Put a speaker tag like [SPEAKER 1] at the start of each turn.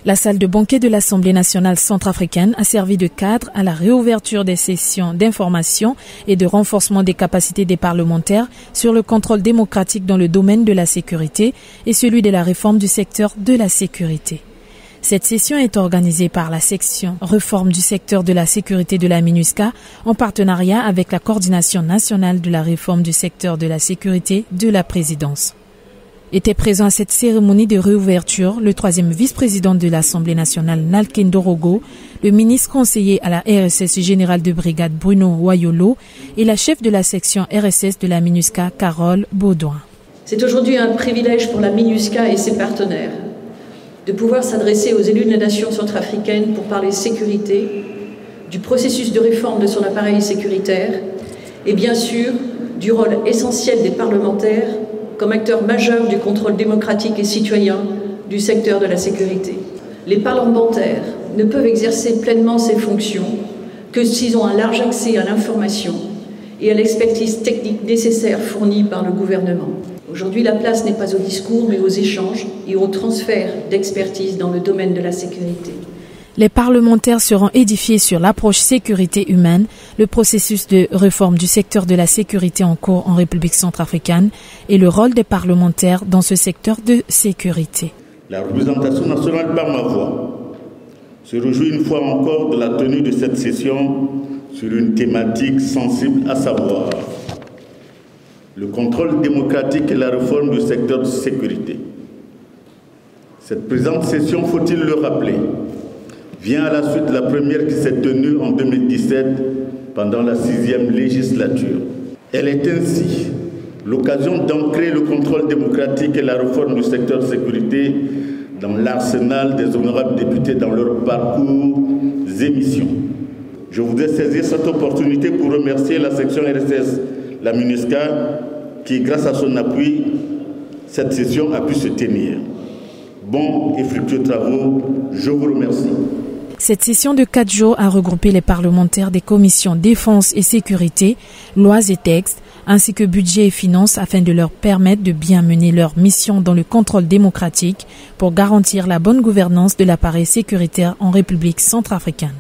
[SPEAKER 1] La salle de banquet de l'Assemblée nationale centrafricaine a servi de cadre à la réouverture des sessions d'information et de renforcement des capacités des parlementaires sur le contrôle démocratique dans le domaine de la sécurité et celui de la réforme du secteur de la sécurité. Cette session est organisée par la section Réforme du secteur de la sécurité de la MINUSCA en partenariat avec la Coordination nationale de la réforme du secteur de la sécurité de la présidence. Était présent à cette cérémonie de réouverture le troisième vice-président de l'Assemblée nationale Nalkendo Rogo, le ministre conseiller à la RSS générale de brigade Bruno Wayolo et la chef de la section RSS de la MINUSCA Carole Baudouin.
[SPEAKER 2] C'est aujourd'hui un privilège pour la MINUSCA et ses partenaires de pouvoir s'adresser aux élus de la nation centrafricaine pour parler sécurité, du processus de réforme de son appareil sécuritaire et bien sûr du rôle essentiel des parlementaires comme acteurs majeurs du contrôle démocratique et citoyen du secteur de la sécurité. Les parlementaires ne peuvent exercer pleinement ces fonctions que s'ils ont un large accès à l'information et à l'expertise technique nécessaire fournie par le gouvernement. Aujourd'hui, la place n'est pas au discours, mais aux échanges et au transfert d'expertise dans le domaine de la sécurité.
[SPEAKER 1] Les parlementaires seront édifiés sur l'approche sécurité humaine, le processus de réforme du secteur de la sécurité en cours en République centrafricaine et le rôle des parlementaires dans ce secteur de sécurité.
[SPEAKER 3] La représentation nationale par ma voix se réjouit une fois encore de la tenue de cette session sur une thématique sensible, à savoir le contrôle démocratique et la réforme du secteur de sécurité. Cette présente session, faut-il le rappeler, vient à la suite de la première qui s'est tenue en 2017 pendant la 6e législature. Elle est ainsi l'occasion d'ancrer le contrôle démocratique et la réforme du secteur de sécurité dans l'arsenal des honorables députés dans leur parcours et missions. Je voudrais saisir cette opportunité pour remercier la section RSS, la MINUSCA, qui, grâce à son appui, cette session a pu se tenir. Bons et fructueux travaux, je vous remercie.
[SPEAKER 1] Cette session de 4 jours a regroupé les parlementaires des commissions défense et sécurité, lois et textes, ainsi que budget et finances afin de leur permettre de bien mener leur mission dans le contrôle démocratique pour garantir la bonne gouvernance de l'appareil sécuritaire en République centrafricaine.